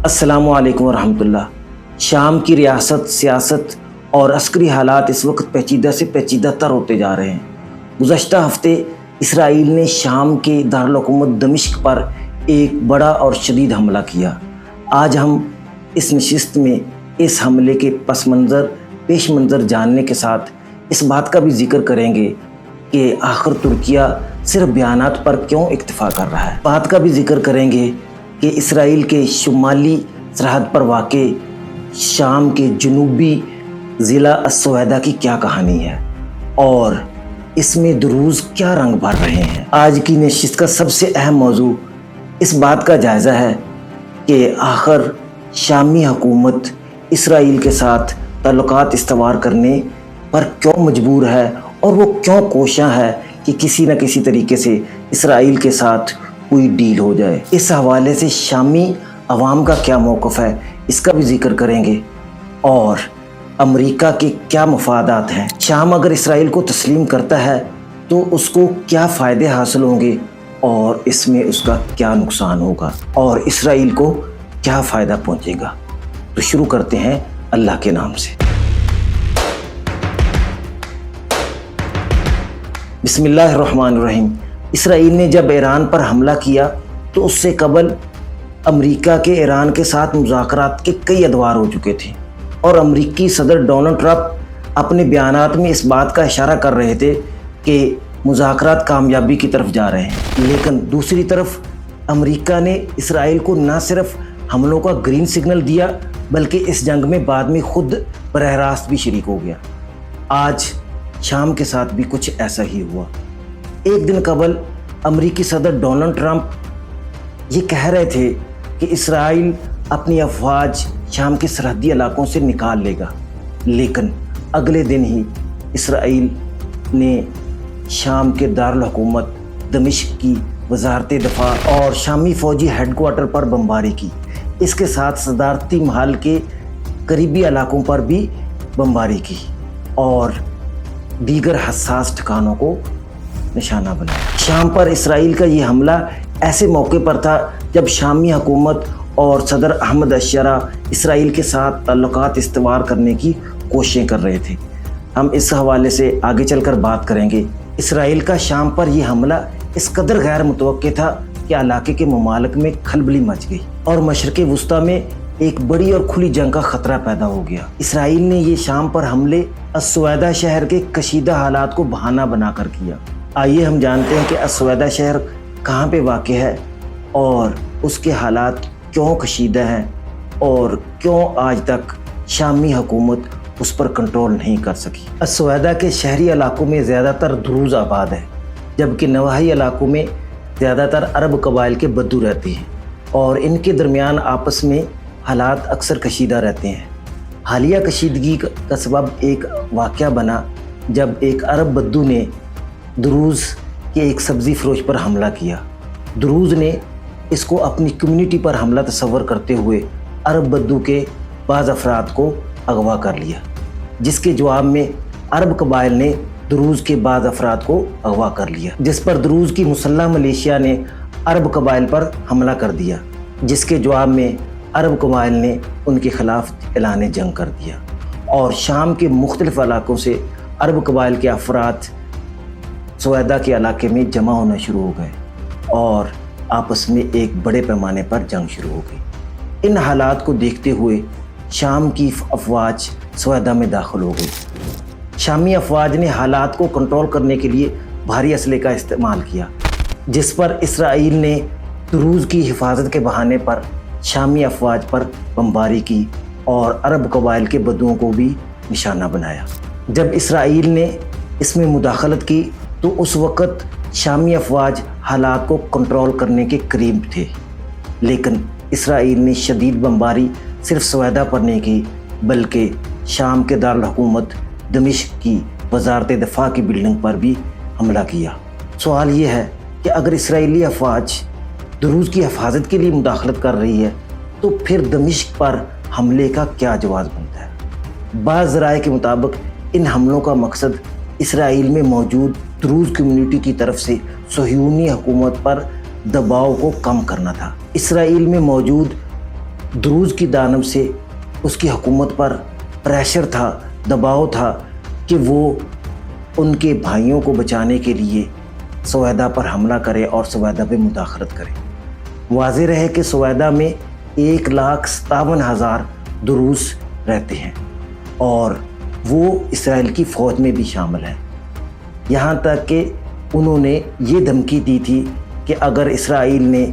السلام علیکم ورحمۃ اللہ۔ شام کی ریاست، سیاست اور عسکری حالات اس وقت پیچیدہ سے پیچیدہ تر ہوتے جا رہے ہیں۔ گزشتہ ہفتے اسرائیل نے شام کے دارالحکومت دمشق پر ایک بڑا اور شدید حملہ کیا۔ آج ہم اس نشست میں اس حملے کے پیش منظر جاننے کے ساتھ اس بات کا بھی ذکر کریں گے کہ آخر ترکیہ صرف بیانات پر کیوں اکتفا کر رہا ہے۔ بات کا بھی ذکر کریں گے کہ اسرائیل کے شمالی سرحد پر واقع شام کے جنوبی ضلع السویدہ کی کیا کہانی ہے اور اس میں دروز کیا رنگ بھر رہے ہیں۔ آج کی نشست کا سب سے اہم موضوع اس بات کا جائزہ ہے کہ آخر شامی حکومت اسرائیل کے ساتھ تعلقات استوار کرنے پر کیوں مجبور ہے اور وہ کیوں کوشاں ہے کہ کسی نہ کسی طریقے سے اسرائیل کے ساتھ کوئی ڈیل ہو جائے۔ اس حوالے سے شامی عوام کا کیا موقف ہے اس کا بھی ذکر کریں گے اور امریکہ کے کیا مفادات ہیں۔ شام اگر اسرائیل کو تسلیم کرتا ہے تو اس کو کیا فائدے حاصل ہوں گے اور اس میں اس کا کیا نقصان ہوگا اور اسرائیل کو کیا فائدہ پہنچے گا۔ تو شروع کرتے ہیں اللہ کے نام سے۔ بسم اللہ الرحمن الرحیم۔ اسرائیل نے جب ایران پر حملہ کیا تو اس سے قبل امریکہ کے ایران کے ساتھ مذاکرات کے کئی ادوار ہو چکے تھے اور امریکی صدر ڈونلڈ ٹرمپ اپنے بیانات میں اس بات کا اشارہ کر رہے تھے کہ مذاکرات کامیابی کی طرف جا رہے ہیں۔ لیکن دوسری طرف امریکہ نے اسرائیل کو نہ صرف حملوں کا گرین سگنل دیا بلکہ اس جنگ میں بعد میں خود براہ راست بھی شریک ہو گیا۔ آج شام کے ساتھ بھی کچھ ایسا ہی ہوا۔ ایک دن قبل امریکی صدر ڈونلڈ ٹرمپ یہ کہہ رہے تھے کہ اسرائیل اپنی افواج شام کے سرحدی علاقوں سے نکال لے گا، لیکن اگلے دن ہی اسرائیل نے شام کے دارالحکومت دمشق کی وزارت دفاع اور شامی فوجی ہیڈ کوارٹر پر بمباری کی۔ اس کے ساتھ صدارتی محل کے قریبی علاقوں پر بھی بمباری کی اور دیگر حساس ٹھکانوں کو نشانہ بنایا۔ شام پر اسرائیل کا یہ حملہ ایسے موقع پر تھا جب شامی حکومت اور صدر احمد الشرا اسرائیل کے ساتھ تعلقات استوار کرنے کی کوششیں کر رہے تھے۔ ہم اس حوالے سے آگے چل کر بات کریں گے۔ اسرائیل کا شام پر یہ حملہ اس قدر غیر متوقع تھا کہ علاقے کے ممالک میں کھلبلی مچ گئی اور مشرق وسطیٰ میں ایک بڑی اور کھلی جنگ کا خطرہ پیدا ہو گیا۔ اسرائیل نے یہ شام پر حملے السویدہ شہر کے کشیدہ حالات کو بہانہ بنا کر کیا۔ آئیے ہم جانتے ہیں کہ السویدہ شہر کہاں پہ واقع ہے اور اس کے حالات کیوں کشیدہ ہیں اور کیوں آج تک شامی حکومت اس پر کنٹرول نہیں کر سکی۔ السویدہ کے شہری علاقوں میں زیادہ تر دروز آباد ہے جبکہ نواحی علاقوں میں زیادہ تر عرب قبائل کے بدو رہتے ہیں اور ان کے درمیان آپس میں حالات اکثر کشیدہ رہتے ہیں۔ حالیہ کشیدگی کا سبب ایک واقعہ بنا جب ایک عرب بدو نے دروز کے ایک سبزی فروش پر حملہ کیا۔ دروز نے اس کو اپنی کمیونٹی پر حملہ تصور کرتے ہوئے عرب بدو کے بعض افراد کو اغوا کر لیا، جس کے جواب میں عرب قبائل نے دروز کے بعض افراد کو اغوا کر لیا، جس پر دروز کی مسلح ملیشیا نے عرب قبائل پر حملہ کر دیا، جس کے جواب میں عرب قبائل نے ان کے خلاف اعلان جنگ کر دیا اور شام کے مختلف علاقوں سے عرب قبائل کے افراد سویدہ کے علاقے میں جمع ہونا شروع ہو گئے اور آپس میں ایک بڑے پیمانے پر جنگ شروع ہو گئی۔ ان حالات کو دیکھتے ہوئے شام کی افواج سویدہ میں داخل ہو گئی۔ شامی افواج نے حالات کو کنٹرول کرنے کے لیے بھاری اسلحے کا استعمال کیا، جس پر اسرائیل نے دروز کی حفاظت کے بہانے پر شامی افواج پر بمباری کی اور عرب قبائل کے بدوؤں کو بھی نشانہ بنایا۔ جب اسرائیل نے اس میں مداخلت کی تو اس وقت شامی افواج حالات کو کنٹرول کرنے کے قریب تھے، لیکن اسرائیل نے شدید بمباری صرف سویدہ پر نہیں کی بلکہ شام کے دارالحکومت دمشق کی وزارت دفاع کی بلڈنگ پر بھی حملہ کیا۔ سوال یہ ہے کہ اگر اسرائیلی افواج دروز کی حفاظت کے لیے مداخلت کر رہی ہے تو پھر دمشق پر حملے کا کیا جواز بنتا ہے؟ بعض ذرائع کے مطابق ان حملوں کا مقصد اسرائیل میں موجود دروز کمیونٹی کی طرف سے صہیونی حکومت پر دباؤ کو کم کرنا تھا۔ اسرائیل میں موجود دروز کی جانب سے اس کی حکومت پر پریشر تھا، دباؤ تھا کہ وہ ان کے بھائیوں کو بچانے کے لیے سویدہ پر حملہ کرے اور سویدہ پہ مداخلت کرے۔ واضح رہے کہ سویدہ میں 1,57,000 دروز رہتے ہیں اور وہ اسرائیل کی فوج میں بھی شامل ہیں۔ یہاں تک کہ انہوں نے یہ دھمکی دی تھی کہ اگر اسرائیل نے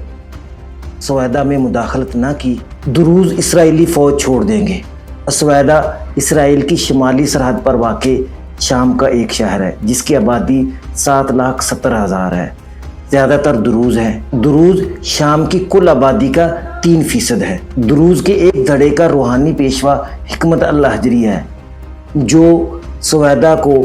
سویدہ میں مداخلت نہ کی، دروز اسرائیلی فوج چھوڑ دیں گے۔ سویدہ اسرائیل کی شمالی سرحد پر واقع شام کا ایک شہر ہے جس کی آبادی 7,70,000 ہے۔ زیادہ تر دروز ہیں۔ دروز شام کی کل آبادی کا 3% ہے۔ دروز کے ایک دھڑے کا روحانی پیشوا حکمت الحجری ہے جو سویدہ کو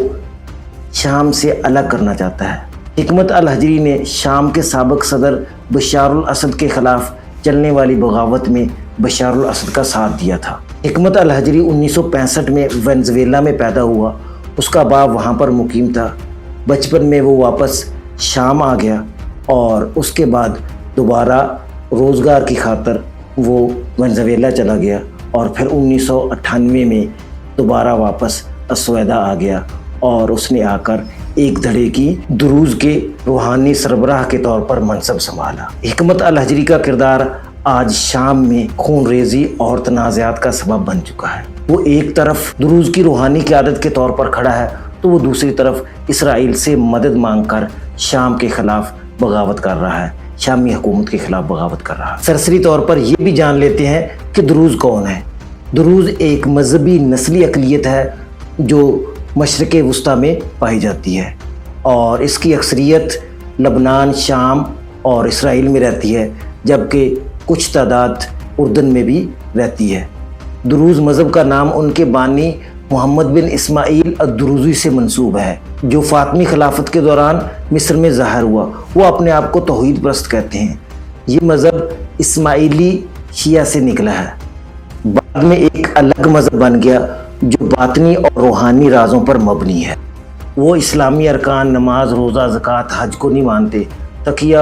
شام سے الگ کرنا چاہتا ہے۔ حکمت الحجری نے شام کے سابق صدر بشار الاسد کے خلاف چلنے والی بغاوت میں بشار الاسد کا ساتھ دیا تھا۔ حکمت الحجری 1965 میں وینزویلا میں پیدا ہوا۔ اس کا باپ وہاں پر مقیم تھا۔ بچپن میں وہ واپس شام آ گیا اور اس کے بعد دوبارہ روزگار کی خاطر وہ وینزویلا چلا گیا اور پھر 1998 میں دوبارہ واپس سویدہ آ گیا اور اس نے آ کر ایک دھڑے کی دروز کے روحانی سربراہ کے طور پر منصب سنبھالا۔ حکمت الحجری کا کردار آج شام میں خون ریزی اور تنازعات کا سبب بن چکا ہے۔ وہ ایک طرف دروز کی روحانی قیادت کے طور پر کھڑا ہے تو وہ دوسری طرف اسرائیل سے مدد مانگ کر شام کے خلاف بغاوت کر رہا ہے، شامی حکومت کے خلاف بغاوت کر رہا ہے۔ سرسری طور پر یہ بھی جان لیتے ہیں کہ دروز کون ہے۔ دروز ایک مذہبی نسلی اقلیت ہے جو مشرق وسطیٰ میں پائی جاتی ہے اور اس کی اکثریت لبنان، شام اور اسرائیل میں رہتی ہے، جبکہ کچھ تعداد اردن میں بھی رہتی ہے۔ دروز مذہب کا نام ان کے بانی محمد بن اسماعیل الدروزی سے منسوب ہے جو فاطمی خلافت کے دوران مصر میں ظاہر ہوا۔ وہ اپنے آپ کو توحید پرست کہتے ہیں۔ یہ مذہب اسماعیلی شیعہ سے نکلا ہے، بعد میں ایک الگ مذہب بن گیا جو باطنی اور روحانی رازوں پر مبنی ہے۔ وہ اسلامی ارکان نماز، روزہ، زکوٰۃ، حج کو نہیں مانتے۔ تقیہ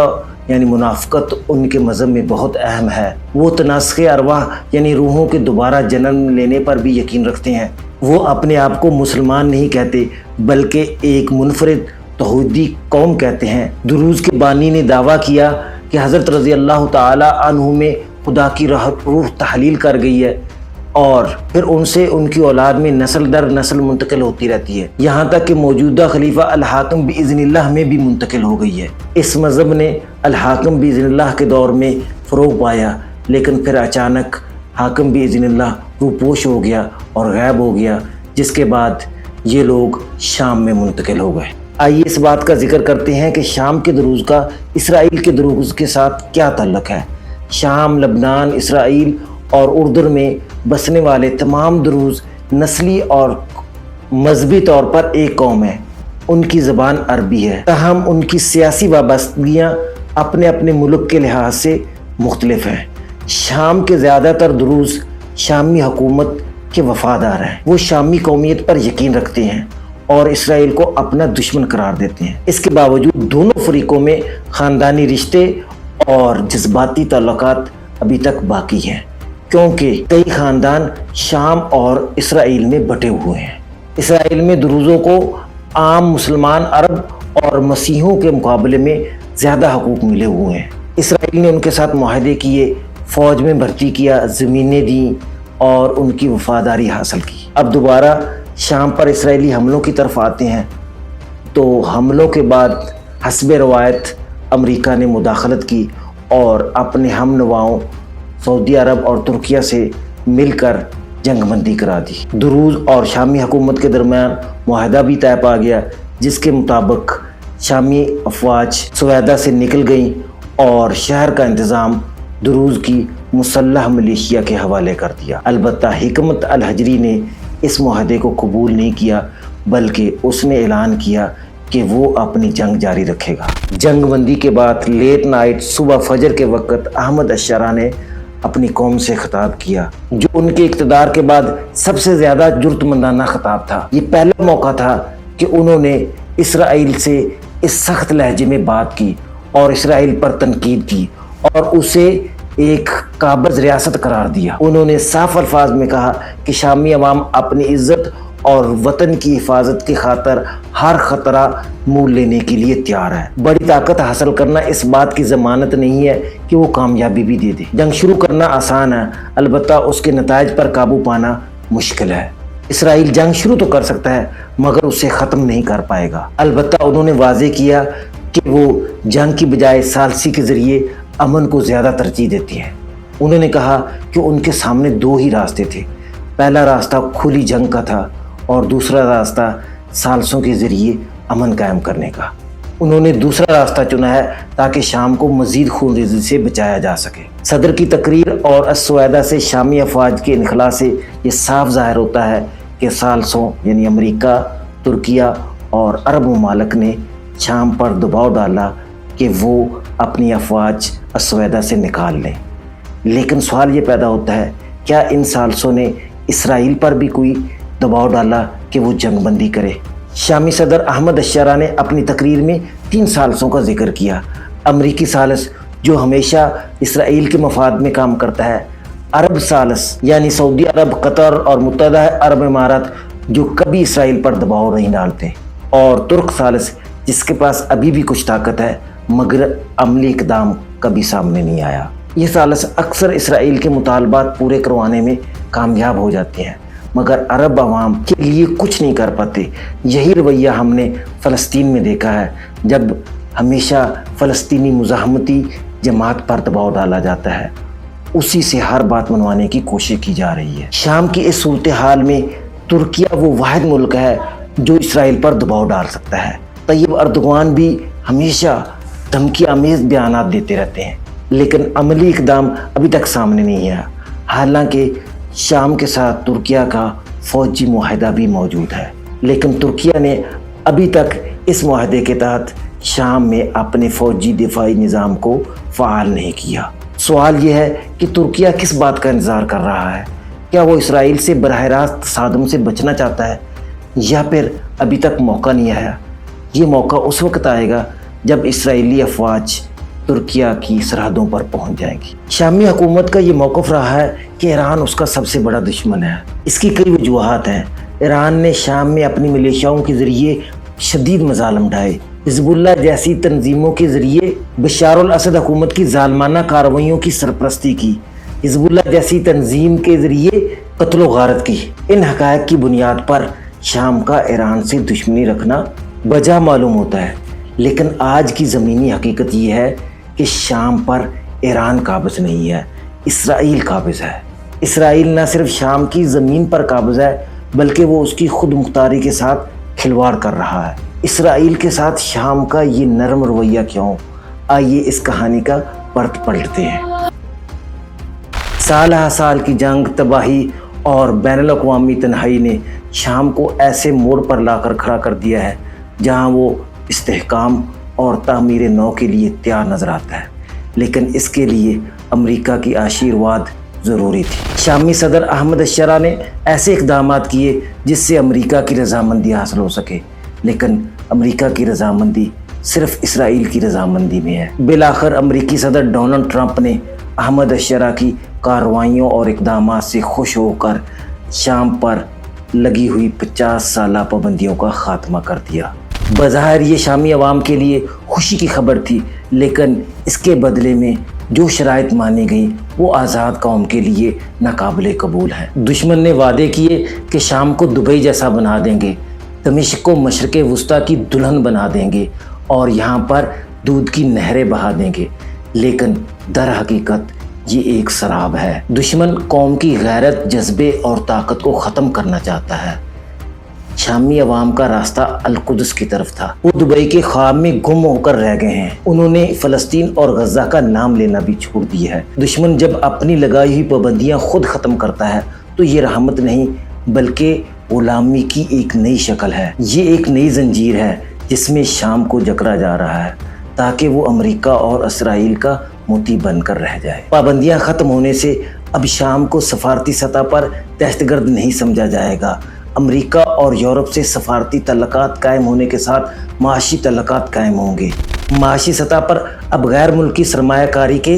یعنی منافقت ان کے مذہب میں بہت اہم ہے۔ وہ تناسخ ارواح یعنی روحوں کے دوبارہ جنم لینے پر بھی یقین رکھتے ہیں۔ وہ اپنے آپ کو مسلمان نہیں کہتے بلکہ ایک منفرد توحیدی قوم کہتے ہیں۔ دروز کے بانی نے دعویٰ کیا کہ حضرت رضی اللہ تعالی عنہ میں خدا کی روح تحلیل کر گئی ہے اور پھر ان سے ان کی اولاد میں نسل در نسل منتقل ہوتی رہتی ہے، یہاں تک کہ موجودہ خلیفہ الحاکم باذن اللہ میں بھی منتقل ہو گئی ہے۔ اس مذہب نے الحاکم باذن اللہ کے دور میں فروغ پایا، لیکن پھر اچانک حاکم باذن اللہ روپوش ہو گیا اور غائب ہو گیا، جس کے بعد یہ لوگ شام میں منتقل ہو گئے۔ آئیے اس بات کا ذکر کرتے ہیں کہ شام کے دروز کا اسرائیل کے دروز کے ساتھ کیا تعلق ہے۔ شام، لبنان، اسرائیل اور اردن میں بسنے والے تمام دروز نسلی اور مذہبی طور پر ایک قوم ہے۔ ان کی زبان عربی ہے، تاہم ان کی سیاسی وابستگیاں اپنے اپنے ملک کے لحاظ سے مختلف ہیں۔ شام کے زیادہ تر دروز شامی حکومت کے وفادار ہیں۔ وہ شامی قومیت پر یقین رکھتے ہیں اور اسرائیل کو اپنا دشمن قرار دیتے ہیں۔ اس کے باوجود دونوں فریقوں میں خاندانی رشتے اور جذباتی تعلقات ابھی تک باقی ہیں، کیونکہ کئی خاندان شام اور اسرائیل میں بٹے ہوئے ہیں۔ اسرائیل میں دروزوں کو عام مسلمان عرب اور مسیحیوں کے مقابلے میں زیادہ حقوق ملے ہوئے ہیں۔ اسرائیل نے ان کے ساتھ معاہدے کیے، فوج میں بھرتی کیا، زمینیں دیں اور ان کی وفاداری حاصل کی۔ اب دوبارہ شام پر اسرائیلی حملوں کی طرف آتے ہیں تو حملوں کے بعد حسب روایت امریکہ نے مداخلت کی اور اپنے ہم نواؤں سعودی عرب اور ترکیہ سے مل کر جنگ بندی کرا دی۔ دروز اور شامی حکومت کے درمیان معاہدہ بھی طے پا گیا، جس کے مطابق شامی افواج سویدہ سے نکل گئیں اور شہر کا انتظام دروز کی مسلح ملیشیا کے حوالے کر دیا۔ البتہ حکمت الحجری نے اس معاہدے کو قبول نہیں کیا، بلکہ اس نے اعلان کیا کہ وہ اپنی جنگ جاری رکھے گا۔ جنگ بندی کے بعد لیٹ نائٹ، صبح فجر کے وقت احمد الشرع نے اپنی قوم سے خطاب کیا، جو ان کے اقتدار کے بعد سب سے زیادہ جرأتمندانہ خطاب تھا۔ یہ پہلا موقع تھا کہ انہوں نے اسرائیل سے اس سخت لہجے میں بات کی اور اسرائیل پر تنقید کی اور اسے ایک قابض ریاست قرار دیا۔ انہوں نے صاف الفاظ میں کہا کہ شامی عوام اپنی عزت اور وطن کی حفاظت کی خاطر ہر خطرہ مول لینے کے لیے تیار ہے۔ بڑی طاقت حاصل کرنا اس بات کی ضمانت نہیں ہے کہ وہ کامیابی بھی دے دے۔ جنگ شروع کرنا آسان ہے، البتہ اس کے نتائج پر قابو پانا مشکل ہے۔ اسرائیل جنگ شروع تو کر سکتا ہے مگر اسے ختم نہیں کر پائے گا۔ البتہ انہوں نے واضح کیا کہ وہ جنگ کی بجائے ثالثی کے ذریعے امن کو زیادہ ترجیح دیتی ہے۔ انہوں نے کہا کہ ان کے سامنے دو ہی راستے تھے، پہلا راستہ کھلی جنگ کا تھا اور دوسرا راستہ ثالثوں کے ذریعے امن قائم کرنے کا۔ انہوں نے دوسرا راستہ چنا ہے تاکہ شام کو مزید خونریزی سے بچایا جا سکے۔ صدر کی تقریر اور السویدہ سے شامی افواج کے انخلاء سے یہ صاف ظاہر ہوتا ہے کہ ثالثوں یعنی امریکہ، ترکیہ اور عرب ممالک نے شام پر دباؤ ڈالا کہ وہ اپنی افواج السویدہ سے نکال لیں۔ لیکن سوال یہ پیدا ہوتا ہے، کیا ان ثالثوں نے اسرائیل پر بھی کوئی دباؤ ڈالا کہ وہ جنگ بندی کرے؟ شامی صدر احمد الشرا نے اپنی تقریر میں 3 ثالثوں کا ذکر کیا۔ امریکی ثالث جو ہمیشہ اسرائیل کے مفاد میں کام کرتا ہے، عرب ثالث یعنی سعودی عرب، قطر اور متحدہ عرب امارات جو کبھی اسرائیل پر دباؤ نہیں ڈالتے، اور ترک ثالث جس کے پاس ابھی بھی کچھ طاقت ہے مگر عملی اقدام کبھی سامنے نہیں آیا۔ یہ ثالث اکثر اسرائیل کے مطالبات پورے کروانے میں کامیاب ہو جاتے ہیں مگر عرب عوام کے لیے کچھ نہیں کر پاتے۔ یہی رویہ ہم نے فلسطین میں دیکھا ہے، جب ہمیشہ فلسطینی مزاحمتی جماعت پر دباؤ ڈالا جاتا ہے، اسی سے ہر بات منوانے کی کوشش کی جا رہی ہے۔ شام کی اس صورتحال میں ترکیہ وہ واحد ملک ہے جو اسرائیل پر دباؤ ڈال سکتا ہے۔ طیب اردوغان بھی ہمیشہ دھمکی آمیز بیانات دیتے رہتے ہیں لیکن عملی اقدام ابھی تک سامنے نہیں ہے، حالانکہ شام کے ساتھ ترکیہ کا فوجی معاہدہ بھی موجود ہے، لیکن ترکیہ نے ابھی تک اس معاہدے کے تحت شام میں اپنے فوجی دفاعی نظام کو فعال نہیں کیا۔ سوال یہ ہے کہ ترکیہ کس بات کا انتظار کر رہا ہے؟ کیا وہ اسرائیل سے براہ راست تصادم سے بچنا چاہتا ہے یا پھر ابھی تک موقع نہیں آیا؟ یہ موقع اس وقت آئے گا جب اسرائیلی افواج ترکیہ کی سرحدوں پر پہنچ جائیں گی۔ شامی حکومت کا یہ موقف رہا ہے کہ ایران اس کا سب سے بڑا دشمن ہے۔ اس کی کئی وجوہات ہیں۔ ایران نے شام میں اپنی ملیشیاؤں کے ذریعے شدید مظالم ڈھائے، حزب اللہ جیسی تنظیموں کے ذریعے بشار الاسد حکومت کی ظالمانہ کارروائیوں کی سرپرستی کی، حزب اللہ جیسی تنظیم کے ذریعے قتل و غارت کی۔ ان حقائق کی بنیاد پر شام کا ایران سے دشمنی رکھنا بجا معلوم ہوتا ہے، لیکن آج کی زمینی حقیقت یہ ہے کہ شام پر ایران قابض نہیں ہے، اسرائیل قابض ہے۔ اسرائیل نہ صرف شام کی زمین پر قابض ہے بلکہ وہ اس کی خود مختاری کے ساتھ کھلواڑ کر رہا ہے۔ اسرائیل کے ساتھ شام کا یہ نرم رویہ کیوں؟ آئیے اس کہانی کا پرت پلٹتے ہیں۔ سال ہر سال کی جنگ، تباہی اور بین الاقوامی تنہائی نے شام کو ایسے موڑ پر لا کر کھڑا کر دیا ہے جہاں وہ استحکام اور تعمیر نو کے لیے تیار نظر آتا ہے، لیکن اس کے لیے امریکہ کی آشیرواد ضروری تھی۔ شامی صدر احمد الشرا نے ایسے اقدامات کیے جس سے امریکہ کی رضامندی حاصل ہو سکے، لیکن امریکہ کی رضامندی صرف اسرائیل کی رضامندی میں ہے۔ بالآخر امریکی صدر ڈونلڈ ٹرمپ نے احمد الشرا کی کارروائیوں اور اقدامات سے خوش ہو کر شام پر لگی ہوئی 50 سالہ پابندیوں کا خاتمہ کر دیا۔ بظاہر یہ شامی عوام کے لیے خوشی کی خبر تھی، لیکن اس کے بدلے میں جو شرائط مانی گئیں وہ آزاد قوم کے لیے ناقابل قبول ہیں۔ دشمن نے وعدے کیے کہ شام کو دبئی جیسا بنا دیں گے، دمشق کو مشرق وسطیٰ کی دلہن بنا دیں گے اور یہاں پر دودھ کی نہریں بہا دیں گے، لیکن در حقیقت یہ ایک سراب ہے۔ دشمن قوم کی غیرت، جذبے اور طاقت کو ختم کرنا چاہتا ہے۔ شامی عوام کا راستہ القدس کی طرف تھا، وہ دبئی کے خواب میں گم ہو کر رہ گئے ہیں۔ انہوں نے فلسطین اور غزہ کا نام لینا بھی چھوڑ دیا ہے۔ دشمن جب اپنی لگائی ہوئی پابندیاں خود ختم کرتا ہے تو یہ رحمت نہیں بلکہ غلامی کی ایک نئی شکل ہے۔ یہ ایک نئی زنجیر ہے جس میں شام کو جکڑا جا رہا ہے تاکہ وہ امریکہ اور اسرائیل کا موتی بن کر رہ جائے۔ پابندیاں ختم ہونے سے اب شام کو سفارتی سطح پر دہشت گرد نہیں سمجھا جائے گا۔ امریکہ اور یورپ سے سفارتی تعلقات قائم ہونے کے ساتھ معاشی تعلقات قائم ہوں گے۔ معاشی سطح پر اب غیر ملکی سرمایہ کاری کے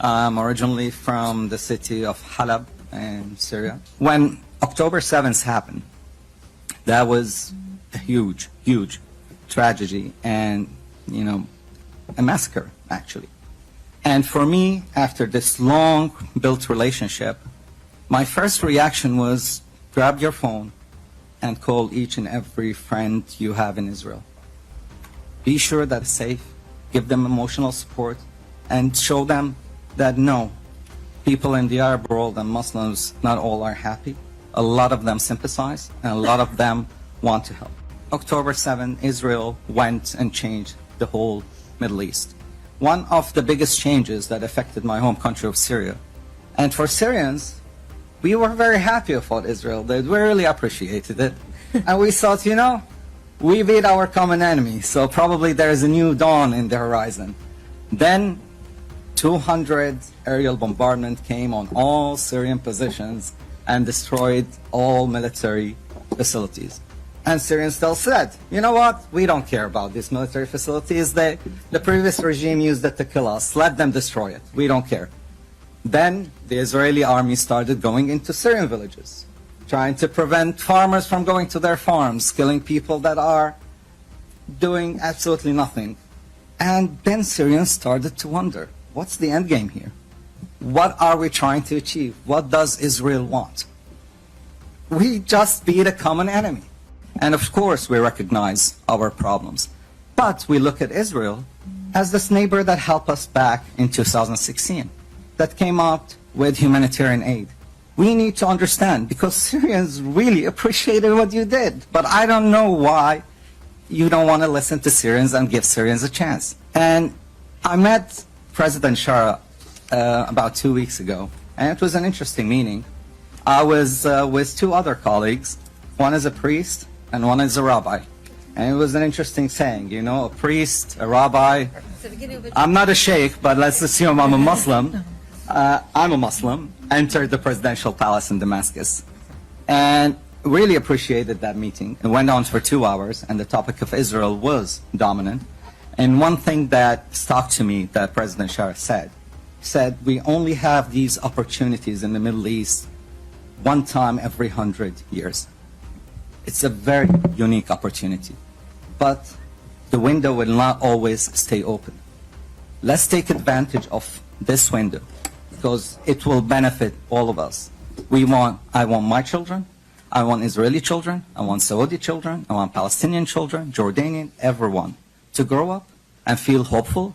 I'm originally from the city of Halab in Syria. When October 7th happened, that was a huge, huge tragedy and, a massacre, actually. And for me, after this long built relationship, my first reaction was grab your phone and call each and every friend you have in Israel. Be sure that it's safe, give them emotional support, and show them that no, people in the Arab world and Muslims, not all are happy. A lot of them sympathize, and a lot of them want to help. October 7, Israel went and changed the whole Middle East. One of the biggest changes that affected my home country of Syria. And for Syrians, we were very happy about Israel. They really appreciated it. And we thought, we beat our common enemy, so probably there is a new dawn in the horizon. Then 200 aerial bombardment came on all Syrian positions and destroyed all military facilities. And Syrians still said, you know what, we don't care about these military facilities. The previous regime used it to kill us. Let them destroy it. We don't care. Then the Israeli army started going into Syrian villages, trying to prevent farmers from going to their farms, killing people that are doing absolutely nothing. And then Syrians started to wonder, what's the end game here? What are we trying to achieve? What does Israel want? We just beat a common enemy. And of course, we recognize our problems. But we look at Israel as this neighbor that helped us back in 2016, that came out with humanitarian aid. We need to understand, because Syrians really appreciated what you did. But I don't know why you don't want to listen to Syrians and give Syrians a chance. And I met President Shara about 2 weeks ago, and it was an interesting meeting. I was with two other colleagues. One is a priest, and one is a rabbi. And it was an interesting saying, a priest, a rabbi. I'm not a sheikh, but let's assume I'm a Muslim. I'm a Muslim, entered the presidential palace in Damascus. And really appreciated that meeting. It went on for 2 hours, and the topic of Israel was dominant. And one thing that stuck to me that President Shara said, we only have these opportunities in the Middle East one time every 100 years. It's a very unique opportunity, but the window will not always stay open. Let's take advantage of this window, because it will benefit all of us. I want my children, I want Israeli children, I want Saudi children, I want Palestinian children, Jordanian, everyone, to grow up and feel hopeful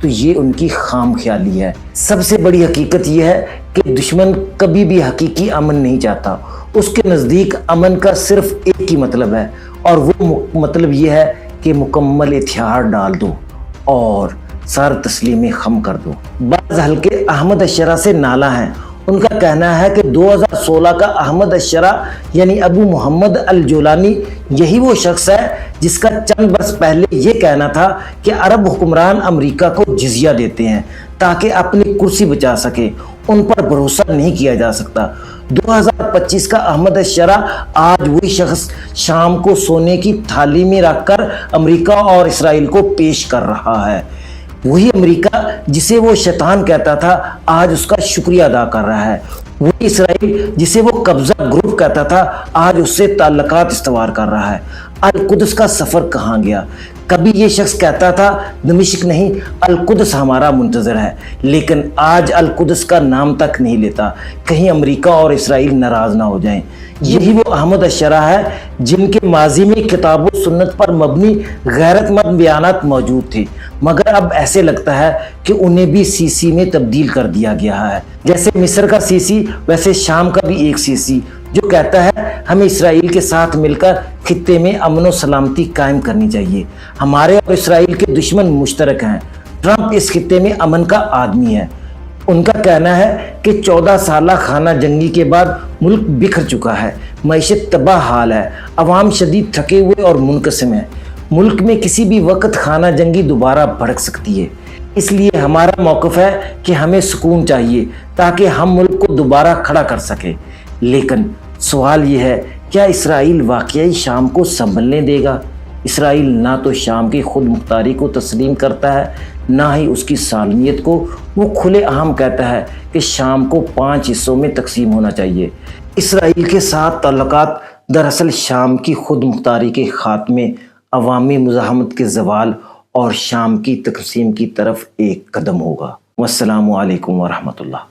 تو یہ ان کی خام خیالی ہے۔ سب سے بڑی حقیقت یہ ہے کہ دشمن کبھی بھی حقیقی امن نہیں چاہتا۔ اس کے نزدیک امن کا صرف ایک ہی مطلب ہے، اور وہ مطلب یہ ہے کہ مکمل اتحاد ڈال دو اور سر تسلیم خم کر دو۔ بعض حلقے احمد اشرا سے نالا ہیں۔ ان کا کہنا ہے کہ 2016 کا احمد اشرا یعنی ابو محمد الجولانی یہی وہ شخص ہے جس کا چند برس پہلے یہ کہنا تھا کہ عرب حکمران امریکہ کو جزیہ دیتے ہیں تاکہ اپنی کرسی بچا سکے، ان پر بھروسہ نہیں کیا جا سکتا۔ 2025 کا احمد اشرا آج وہی شخص شام کو سونے کی تھالی میں رکھ کر امریکہ اور اسرائیل کو پیش کر رہا ہے۔ وہی امریکہ جسے وہ شیطان کہتا تھا آج اس کا شکریہ ادا کر رہا ہے۔ وہی اسرائیل جسے وہ قبضہ گروپ کہتا تھا آج اس سے تعلقات استوار کر رہا ہے۔ القدس کا سفر کہاں گیا؟ کبھی یہ شخص کہتا تھا دمشق نہیں، القدس ہمارا منتظر ہے، لیکن آج القدس کا نام تک نہیں لیتا، کہیں امریکہ اور اسرائیل ناراض نہ ہو جائیں۔ یہی وہ احمد اشرا ہے جن کے ماضی میں کتاب و سنت پر مبنی غیرت مند بیانات موجود تھے، مگر اب ایسے لگتا ہے کہ انہیں بھی سیسی میں تبدیل کر دیا گیا ہے۔ جیسے مصر کا سیسی ویسے شام کا بھی ایک سیسی جو کہتا ہے ہمیں اسرائیل کے ساتھ مل کر خطے میں امن و سلامتی قائم کرنی چاہیے۔ ہمارے اور اسرائیل کے دشمن مشترک ہیں۔ ٹرمپ اس خطے میں امن کا آدمی ہے۔ ان کا کہنا ہے کہ 14 سالہ خانہ جنگی کے بعد ملک بکھر چکا ہے، معیشت تباہ حال ہے، عوام شدید تھکے ہوئے اور منقسم ہے۔ ملک میں کسی بھی وقت خانہ جنگی دوبارہ بھڑک سکتی ہے۔ اس لیے ہمارا موقف ہے کہ ہمیں سکون چاہیے تاکہ ہم ملک کو دوبارہ کھڑا کر سکیں۔ لیکن سوال یہ ہے کیا اسرائیل واقعی شام کو سنبھلنے دے گا؟ اسرائیل نہ تو شام کی خود مختاری کو تسلیم کرتا ہے، نہ ہی اس کی سالمیت کو۔ وہ کھلے عام کہتا ہے کہ شام کو 5 حصوں میں تقسیم ہونا چاہیے۔ اسرائیل کے ساتھ تعلقات دراصل شام کی خود مختاری کے خاتمے، عوامی مزاحمت کے زوال اور شام کی تقسیم کی طرف ایک قدم ہوگا۔ والسلام علیکم ورحمۃ اللہ۔